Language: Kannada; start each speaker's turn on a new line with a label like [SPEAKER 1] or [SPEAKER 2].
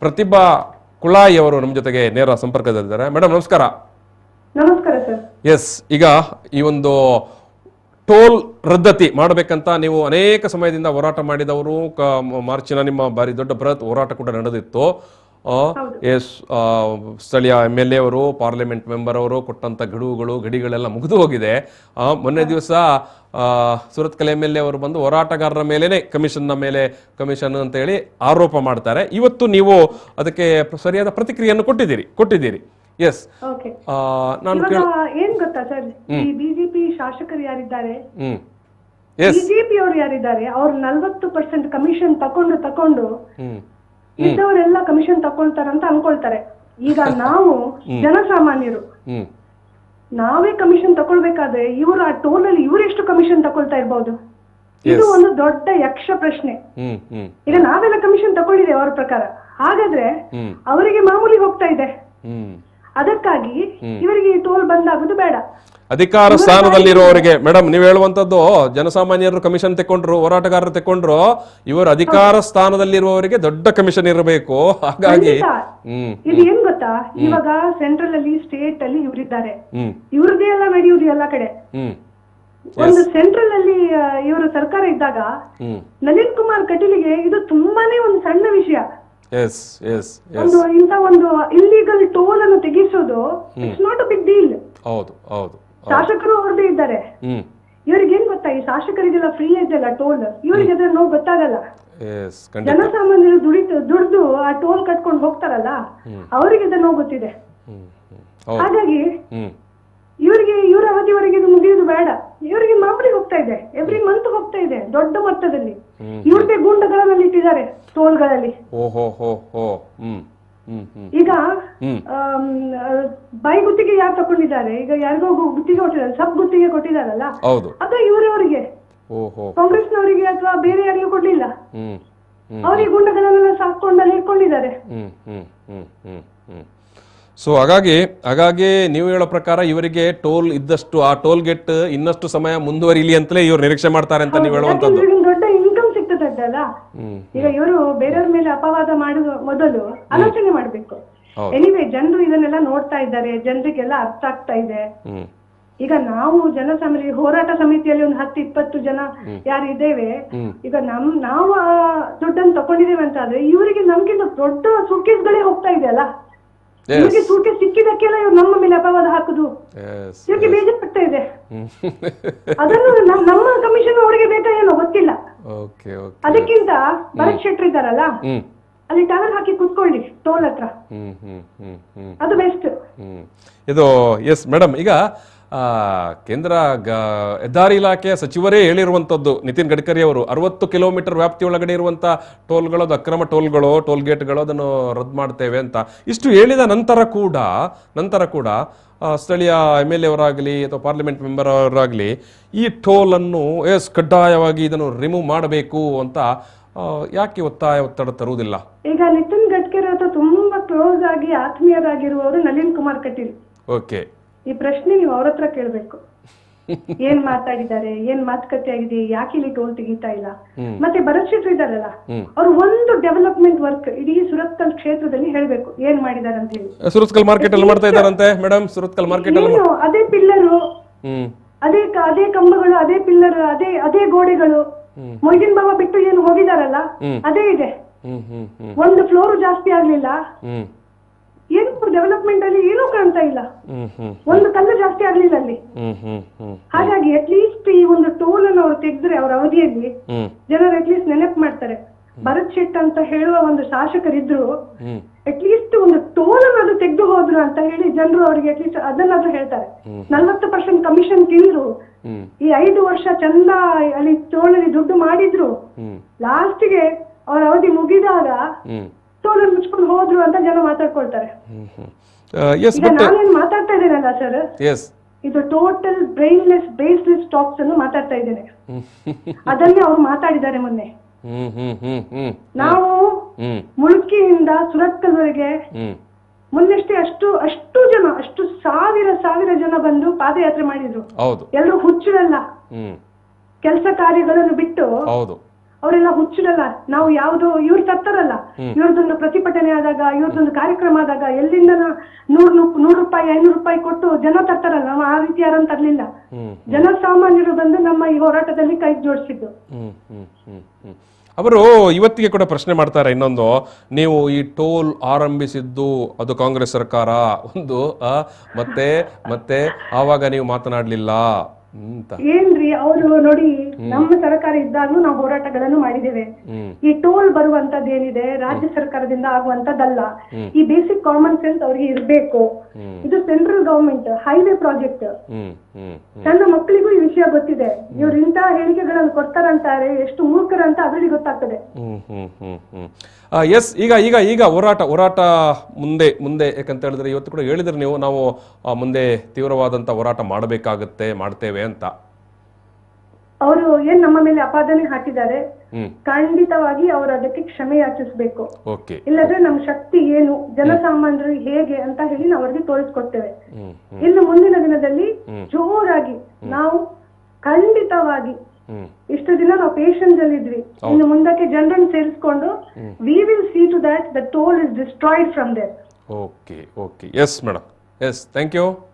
[SPEAKER 1] ಪ್ರತಿಭಾ ಕುಳಾಯಿ ಅವರು ನಮ್ಮ ಜೊತೆಗೆ ನೇರ ಸಂಪರ್ಕದಲ್ಲಿದ್ದಾರೆ. ಮೇಡಮ್ ನಮಸ್ಕಾರ.
[SPEAKER 2] ನಮಸ್ಕಾರ ಸರ್.
[SPEAKER 1] ಎಸ್, ಈಗ ಈ ಒಂದು ಟೋಲ್ ರದ್ದತಿ ಮಾಡಬೇಕಂತ ನೀವು ಅನೇಕ ಸಮಯದಿಂದ ಹೋರಾಟ ಮಾಡಿದವರು. ಮಾರ್ಚಿನ ನಿಮ್ಮ ಬಾರಿ ದೊಡ್ಡ ಬೃಹತ್ ಹೋರಾಟ ಕೂಡ ನಡೆದಿತ್ತು. ಎಸ್, ಸ್ಥಳೀಯ MLA ಅವರು, ಪಾರ್ಲಿಮೆಂಟ್ ಮೆಂಬರ್ ಅವರು ಕೊಟ್ಟಂತ ಗಡಿಗಳೆಲ್ಲ ಮುಗಿದು ಹೋಗಿದೆ. ಮೊನ್ನೆ ದಿವಸ ಸುರತ್ಕಲ್ MLA ಅವರು ಬಂದು ಹೋರಾಟಗಾರರ ಮೇಲೇನೆ ಕಮಿಷನ್ ಅಂತ ಹೇಳಿ ಆರೋಪ ಮಾಡ್ತಾರೆ. ಇವತ್ತು ನೀವು ಅದಕ್ಕೆ ಸರಿಯಾದ ಪ್ರತಿಕ್ರಿಯೆಯನ್ನು ಕೊಟ್ಟಿದ್ದೀರಿ. ಎಸ್,
[SPEAKER 2] ನಾನು ಏನ್ ಗೊತ್ತಾ ಸರ್, ಈ ಬಿಜೆಪಿ ಶಾಸಕರು ಯಾರಿದ್ದಾರೆ, ಬಿಜೆಪಿ ಅವರು ಯಾರಿದ್ದಾರೆ, ಅವ್ರು 40% ಕಮಿಷನ್ ತಕೊಂಡು ಇದ್ದವರೆಲ್ಲ ಕಮಿಷನ್ ತಕೊಳ್ತಾರಂತ ಅನ್ಕೊಳ್ತಾರೆ. ಈಗ ನಾವು ಜನಸಾಮಾನ್ಯರು ನಾವೇ ಕಮಿಷನ್ ತಕೊಳ್ಬೇಕಾದ್ರೆ ಇವರು ಆ ಟೋಲ್ ಅಲ್ಲಿ ಇವರು ಎಷ್ಟು ಕಮಿಷನ್ ತಕೊಳ್ತಾ ಇರ್ಬೋದು? ಇದು ಒಂದು ದೊಡ್ಡ ಯಕ್ಷ ಪ್ರಶ್ನೆ. ಈಗ ನಾವೆಲ್ಲ ಕಮಿಷನ್ ತಕೊಂಡಿದ್ದೇವೆ ಅವರ ಪ್ರಕಾರ, ಹಾಗಾದ್ರೆ ಅವರಿಗೆ ಮಾಮೂಲಿ ಹೋಗ್ತಾ ಇದೆ. ಅದಕ್ಕಾಗಿ ಇವರಿಗೆ ಈ ಟೋಲ್ ಬಂದಾಗುದು ಬೇಡ.
[SPEAKER 1] ಅಧಿಕಾರ ಸ್ಥಾನದಲ್ಲಿರುವವರಿಗೆ ಮೇಡಮ್ ನೀವು ಹೇಳುವಂತದ್ದು, ಜನಸಾಮಾನ್ಯರು ಕಮಿಷನ್ ತಕೊಂಡ್ರು, ಹೋರಾಟಗಾರರು ತಕೊಂಡ್ರು, ಇವರು ಅಧಿಕಾರ ಸ್ಥಾನದಲ್ಲಿರುವವರಿಗೆ ದೊಡ್ಡ ಕಮಿಷನ್ ಇರಬೇಕು. ಹಾಗಾಗಿ
[SPEAKER 2] ಇದು ಏನ್ ಗೊತ್ತಾ, ಇವಾಗ ಸೆಂಟ್ರಲ್ ಅಲ್ಲಿ, ಸ್ಟೇಟ್ ಅಲ್ಲಿ ಇವರಿದ್ದಾರೆ, ಇವ್ರದೇ ಎಲ್ಲ ನಡೆಯುವುದು ಎಲ್ಲ ಕಡೆ. ಒಂದು ಸೆಂಟ್ರಲ್ ಅಲ್ಲಿ ಇವರು ಸರ್ಕಾರ ಇದ್ದಾಗ ನಳಿನ್ ಕುಮಾರ್ ಕಟೀಲ್ಗೆ ಇದು ತುಂಬಾನೇ ಒಂದು ಸಣ್ಣ ವಿಷಯ. ಇಂತ ಒಂದು ಇಲ್ಲಿಗಲ್ ಟೋಲ್ ಅನ್ನು ತೆಗಿಸೋದು it's not a big deal. ಶಾಸಕರು ಅವ್ರದೇ ಇದ್ದಾರೆ. ಇವ್ರಿಗೆ ಏನ್ ಗೊತ್ತಾ, ಈ ಶಾಸಕರಿಗೆಲ್ಲ ಫ್ರೀ ಇದೆಲ್ಲ ಟೋಲ್, ಇವ್ರಿಗೆ ಅದ್ರ ನೋವು ಗೊತ್ತಾಗಲ್ಲ. ಜನಸಾಮಾನ್ಯರು ದುಡ್ದು ಆ ಟೋಲ್ ಕಟ್ಕೊಂಡು ಹೋಗ್ತಾರಲ್ಲ, ಅವರಿಗೆ ಅದ್ರ ನೋವು ಗೊತ್ತಿದೆ. ಹಾಗಾಗಿ ಇವರ ಅವಧಿವರೆಗೆ ಇದು ಮುಗಿಯುವುದು ಬೇಡ. ಇವರಿಗೆ ಮಾಮೂಲಿ ಹೋಗ್ತಾ ಇದೆ, ಎವ್ರಿ ಮಂತ್ ಹೋಗ್ತಾ ಇದೆ ದೊಡ್ಡ ಮೊತ್ತದಲ್ಲಿ. ಇವ್ರದೇ ಗೂಂಡಗಳಲ್ಲಿ ಇಟ್ಟಿದ್ದಾರೆ ಟೋಲ್ಗಳಲ್ಲಿ. ಈಗ ಬೈ ಗುತ್ತಿಗೆ ಯಾರು ತಕೊಂಡಿದ್ದಾರೆ, ಈಗ ಯಾರಿಗೋ ಗುತ್ತಿಗೆ ಕೊಟ್ಟಿದ್ದಾರೆ, ಸಬ್ ಗುತ್ತಿಗೆ ಕೊಟ್ಟಿದಾರಲ್ಲ, ಅದು ಇವರವರಿಗೆ, ಕಾಂಗ್ರೆಸ್ನವರಿಗೆ ಅಥವಾ ಬೇರೆ ಯಾರಿಗೂ ಕೊಡ್ಲಿಲ್ಲ. ಅವರಿಗೆ ಗುಂಡಗಳನ್ನೆಲ್ಲ ಸಾಕೊಂಡಲ್ಲಿ ಇಟ್ಕೊಂಡಿದ್ದಾರೆ.
[SPEAKER 1] ಸೊ ಹಾಗಾಗಿ ನೀವು ಹೇಳೋ ಪ್ರಕಾರ ಇವರಿಗೆ ಟೋಲ್ ಇದ್ದಷ್ಟು ಆ ಟೋಲ್ ಗೇಟ್ ಇನ್ನಷ್ಟು ಸಮಯ ಮುಂದುವರಿಲಿ ಅಂತಲೇ ಇವ್ರು ನಿರೀಕ್ಷೆ ಮಾಡ್ತಾರೆ ಅಂತ ನೀವು ಹೇಳುವಂತದ್ದು.
[SPEAKER 2] ದೊಡ್ಡ ಇನ್ಕಮ್ ಸಿಗ್ತದಲ್ಲ. ಈಗ ಇವರು ಬೇರೆಯವ್ರ ಮೇಲೆ ಅಪವಾದ ಮಾಡುವ ಮೊದಲು ಆಲೋಚನೆ ಮಾಡ್ಬೇಕು. ಎನಿವೇ ಜನರು ಇದನ್ನೆಲ್ಲ ನೋಡ್ತಾ ಇದ್ದಾರೆ, ಜನರಿಗೆಲ್ಲ ಅರ್ಥ ಆಗ್ತಾ ಇದೆ. ಈಗ ನಾವು ಜನಸಾಮಾನ್ಯ ಹೋರಾಟ ಸಮಿತಿಯಲ್ಲಿ ಒಂದು 10-20 ಜನ ಯಾರು ಇದ್ದೇವೆ. ಈಗ ನಾವು ಆ ದುಡ್ಡನ್ನು ತಕೊಂಡಿದ್ದೇವೆ ಅಂತ ಆದ್ರೆ ಇವರಿಗೆ ನಮ್ಗಿಂತ ದೊಡ್ಡ ಸೂಟ್ಕೇಸ್ಗಳೇ ಹೋಗ್ತಾ ಇದೆ ಅಲ್ಲ. ಇವ್ರಿಗೆ ಸೂಟ್ಕೇಸ್ ಸಿಕ್ಕಿದಕ್ಕೆಲ್ಲ ಇವ್ರು ನಮ್ಮ ಮೇಲೆ ಅಪವಾದ ಹಾಕುದು ಇವ್ರಿಗೆ ಬೇಜಾರಾಗ್ತಾ ಇದೆ. ಅದನ್ನು ನಮ್ಮ ಕಮಿಷನ್ ಅವರಿಗೆ ಬೇಕಾ ಏನೋ ಗೊತ್ತಿಲ್ಲ. ಅದಕ್ಕಿಂತ ಭರತ್ ಶೆಟ್ಟಿ ಇದ್ದಾರಲ್ಲ, ಅಲ್ಲಿ ಟವರ್ ಹಾಕಿ ಕುತ್ಕೊಳ್ಳಿ ಟೋಲ್ ಹತ್ರ, ಅದು ಬೆಸ್ಟ್.
[SPEAKER 1] ಇದು ಎಸ್ ಮೇಡಮ್, ಈಗ ಕೇಂದ್ರ ಹೆದ್ದಾರಿ ಇಲಾಖೆಯ ಸಚಿವರೇ ಹೇಳಿರುವಂತದ್ದು, ನಿತಿನ್ ಗಡ್ಕರಿ ಅವರು 60 ಕಿಲೋಮೀಟರ್ ವ್ಯಾಪ್ತಿಯೊಳಗಡೆ ಇರುವಂತ ಟೋಲ್ಗಳು, ಅದು ಅಕ್ರಮ ಟೋಲ್ಗಳು, ಟೋಲ್ ಗೇಟ್ಗಳು, ಅದನ್ನು ರದ್ದು ಮಾಡ್ತೇವೆ ಅಂತ ಇಷ್ಟು ಹೇಳಿದ ನಂತರ ಕೂಡ ಸ್ಥಳೀಯ MLA ಅವರಾಗಲಿ ಅಥವಾ ಪಾರ್ಲಿಮೆಂಟ್ ಮೆಂಬರ್ ಅವರಾಗಲಿ ಈ ಟೋಲ್ ಅನ್ನು ಕಡ್ಡಾಯವಾಗಿ ಇದನ್ನು ರಿಮೂವ್ ಮಾಡಬೇಕು ಅಂತ ಯಾಕೆ ಒತ್ತಡ ತರುವುದಿಲ್ಲ?
[SPEAKER 2] ಈಗ ನಿತಿನ್ ಗಡ್ಕರಿ ಅಥವಾ ತುಂಬಾ ಕ್ಲೋಸ್ ಆಗಿ ಆತ್ಮೀಯರಾಗಿರುವವರು ನಳಿನ್ ಕುಮಾರ್ ಕಟೀಲ್.
[SPEAKER 1] ಓಕೆ,
[SPEAKER 2] ಈ ಪ್ರಶ್ನೆ ನೀವು ಅವ್ರ ಹತ್ರ ಕೇಳ್ಬೇಕು. ಏನ್ ಮಾತಾಡಿದ್ದಾರೆ, ಏನ್ ಮಾತುಕತೆ ಆಗಿದೆ, ಯಾಕೆ ಇಲ್ಲಿ ಟೋಲ್ ತೆಗಿತಾ ಇಲ್ಲ. ಮತ್ತೆ ಭರತ್ ಶೆಟ್ಟಿ ಇದ್ದಾರಲ್ಲ, ಅವ್ರು ಒಂದು ಡೆವಲಪ್ಮೆಂಟ್ ವರ್ಕ್ ಇಡೀ ಸುರತ್ಕಲ್ ಕ್ಷೇತ್ರದಲ್ಲಿ ಹೇಳ್ಬೇಕು ಏನ್ ಮಾಡಿದಾರೆ ಅಂತ ಹೇಳಿ.
[SPEAKER 1] ಸುರತ್ಕಲ್ ಮಾರ್ಕೆಟ್ ಅಲ್ಲಿ ಮಾಡ್ತಾ ಇದ್ದಾರಂತೆ ಮೇಡಮ್. ಸುರತ್ಕಲ್ ಮಾರ್ಕೆಟ್ ಅಲ್ಲಿ
[SPEAKER 2] ಅದೇ ಪಿಲ್ಲರು, ಅದೇ ಕಂಬಗಳು, ಅದೇ ಪಿಲ್ಲರ್, ಅದೇ ಗೋಡೆಗಳು. ಮೊಯ್ದೀನ್ ಬಾಬಾ ಬಿಟ್ಟು ಏನು ಹೋಗಿದಾರಲ್ಲ ಅದೇ ಇದೆ. ಒಂದು ಫ್ಲೋರ್ ಜಾಸ್ತಿ ಆಗ್ಲಿಲ್ಲ, ಏನು ಡೆವಲಪ್ಮೆಂಟ್ ಅಲ್ಲಿ ಏನೂ ಕಾಣ್ತಾ ಇಲ್ಲ, ಒಂದು ಕಲ್ಲು ಜಾಸ್ತಿ ಆಗ್ಲಿಲ್ಲ ಅಲ್ಲಿ. ಹಾಗಾಗಿ ಅಟ್ಲೀಸ್ಟ್ ಈ ಒಂದು ಟೋಲ್ ಅನ್ನು ಅವ್ರು ತೆಗೆದ್ರೆ ಅವ್ರ ಅವಧಿಯಲ್ಲಿ ಜನರು ಅಟ್ಲೀಸ್ಟ್ ನೆನಪು ಮಾಡ್ತಾರೆ. ಭರತ್ ಶೆಟ್ಟಿ ಅಂತ ಹೇಳುವ ಒಂದು ಶಾಸಕರಿದ್ರು, ಅಟ್ಲೀಸ್ಟ್ ಒಂದು ಟೋಲ್ ಅನ್ನು ಅದು ತೆಗೆದು ಹೋದ್ರು ಅಂತ ಹೇಳಿ ಜನರು ಅವರಿಗೆ ಅಟ್ಲೀಸ್ಟ್ ಅದನ್ನಾದ್ರೂ ಹೇಳ್ತಾರೆ. 40% ಕಮಿಷನ್ ತಿಂದ್ರು, ಈ 5 ವರ್ಷ ಚಂದ ಅಲ್ಲಿ ಟೋಲಲ್ಲಿ ದುಡ್ಡು ಮಾಡಿದ್ರು, ಲಾಸ್ಟ್ಗೆ ಅವ್ರ ಅವಧಿ ಮುಗಿದಾಗ ಟೋಲ್ ಮುಚ್ಕೊಂಡು ಹೋದ್ರು ಅಂತ ಜನ ಮಾತಾಡ್ಕೊಳ್ತಾರೆ. ನಾನೇನ್ ಮಾತಾಡ್ತಾ ಇದ್ದೇನಲ್ಲ ಸರ್, ಇದು ಟೋಟಲ್ ಬ್ರೈನ್ಲೆಸ್ ಬೇಸ್ಲೆಸ್ ಟಾಕ್ಸ್ ಅನ್ನು ಮಾತಾಡ್ತಾ ಇದ್ದೇನೆ. ಅದನ್ನೇ ಅವ್ರು ಮಾತಾಡಿದ್ದಾರೆ ಮೊನ್ನೆ. ನಾವು ಮುಲ್ಕಿಯಿಂದ ಸುರತ್ಕಲ್ವರೆಗೆ ಮೊನ್ನೆಷ್ಟೇ ಅಷ್ಟು ಜನ, ಅಷ್ಟು ಸಾವಿರ ಜನ ಬಂದು ಪಾದಯಾತ್ರೆ ಮಾಡಿದ್ರು. ಎಲ್ಲರೂ ಹುಚ್ಚರಲ್ಲ, ಕೆಲಸ ಕಾರ್ಯಗಳನ್ನು ಬಿಟ್ಟು ಅವರೆಲ್ಲ ಹುಚ್ಚರಲ್ಲ. ನಾವು ಯಾವ್ದು ಇವ್ರು ತರ್ತಾರಲ್ಲ, ಇವ್ರದೊಂದು ಪ್ರತಿಭಟನೆ ಆದಾಗ, ಇವ್ರದೊಂದು ಕಾರ್ಯಕ್ರಮ ಆದಾಗ ಎಲ್ಲಿಂದ 100 ರೂಪಾಯಿ 500 ರೂಪಾಯಿ ಕೊಟ್ಟು ಜನ ತರ್ತಾರಲ್ಲ, ನಾವು ಆ ರೀತಿ ಯಾರನ್ನು ತರ್ಲಿಲ್ಲ. ಜನಸಾಮಾನ್ಯರು ಬಂದು ನಮ್ಮ ಈ ಹೋರಾಟದಲ್ಲಿ ಕೈ ಜೋಡಿಸಿದ್ದು.
[SPEAKER 1] ಅವರು ಇವತ್ತಿಗೆ ಕೂಡ ಪ್ರಶ್ನೆ ಮಾಡ್ತಾರೆ ಇನ್ನೊಂದು, ನೀವು ಈ ಟೋಲ್ ಆರಂಭಿಸಿದ್ದು ಅದು ಕಾಂಗ್ರೆಸ್ ಸರ್ಕಾರ ಒಂದು ಮತ್ತೆ ಮತ್ತೆ ಆವಾಗ ನೀವು ಮಾತನಾಡ್ಲಿಲ್ಲ ಅಂತ.
[SPEAKER 2] ಏನ್ರಿ ಅವರು ನೋಡಿ, ನಮ್ಮ ಸರ್ಕಾರ ಇದ್ದಾಗ್ಲೂ ನಾವು ಹೋರಾಟಗಳನ್ನು ಮಾಡಿದ್ದೇವೆ. ಈ ಟೋಲ್ ಬರುವಂತದ್ದು ಏನಿದೆ ರಾಜ್ಯ ಸರ್ಕಾರದಿಂದ ಆಗುವಂತದ್ದಲ್ಲ. ಈ ಬೇಸಿಕ್ ಕಾಮನ್ ಸೆನ್ಸ್ ಅವ್ರಿಗೆ ಇರ್ಬೇಕು. ಇದು ಸೆಂಟ್ರಲ್ ಗವರ್ಮೆಂಟ್ ಹೈವೇ ಪ್ರಾಜೆಕ್ಟ್. ಸಣ್ಣ ಮಕ್ಕಳಿಗೂ ಈ ವಿಷಯ ಗೊತ್ತಿದೆ. ಇವ್ರು ಇಂತಹ ಹೇಳಿಕೆಗಳನ್ನು ಕೊಡ್ತಾರಂತಾರೆ, ಎಷ್ಟು ಮೂರ್ಖರಂತ ಅವರಿಗೆ ಗೊತ್ತಾಗ್ತದೆ.
[SPEAKER 1] ಎಸ್, ಈಗ ಈಗ ಈಗ ಹೋರಾಟ ಮುಂದೆ ಮುಂದೆ ಯಾಕಂತ ಹೇಳಿದ್ರೆ ಇವತ್ತು ಕೂಡ ಹೇಳಿದ್ರೆ ನೀವು, ನಾವು ಮುಂದೆ ತೀವ್ರವಾದಂತ ಹೋರಾಟ ಮಾಡಬೇಕಾಗುತ್ತೆ, ಮಾಡ್ತೇವೆ ಅಂತ.
[SPEAKER 2] ಅವರು ಏನ್ ನಮ್ಮ ಮೇಲೆ ಅಪಾದನೆ ಹಾಕಿದ್ದಾರೆ, ಖಂಡಿತವಾಗಿ ಅವರು ಅದಕ್ಕೆ ಕ್ಷಮೆ ಯಾಚಿಸಬೇಕು. ಇಲ್ಲದ್ರೆ ನಮ್ಮ ಶಕ್ತಿ ಏನು, ಜನಸಾಮಾನ್ಯರು ಹೇಗೆ ಅಂತ ಹೇಳಿ ನಾವು ಅವ್ರಿಗೆ ತೋರಿಸ್ಕೊಡ್ತೇವೆ. ಇನ್ನು ಮುಂದಿನ ದಿನದಲ್ಲಿ ಜೋರಾಗಿ ನಾವು ಖಂಡಿತವಾಗಿ, ಇಷ್ಟು ದಿನ ನಾವು ಪೇಷನ್ಸ್ ಅಲ್ಲಿ ಇದ್ವಿ, ಇನ್ನು ಮುಂದಕ್ಕೆ ಜನರನ್ನು ಸೇರಿಸ್ಕೊಂಡು we will see to that the toll is destroyed from there.
[SPEAKER 1] Okay, yes madam, yes, thank you.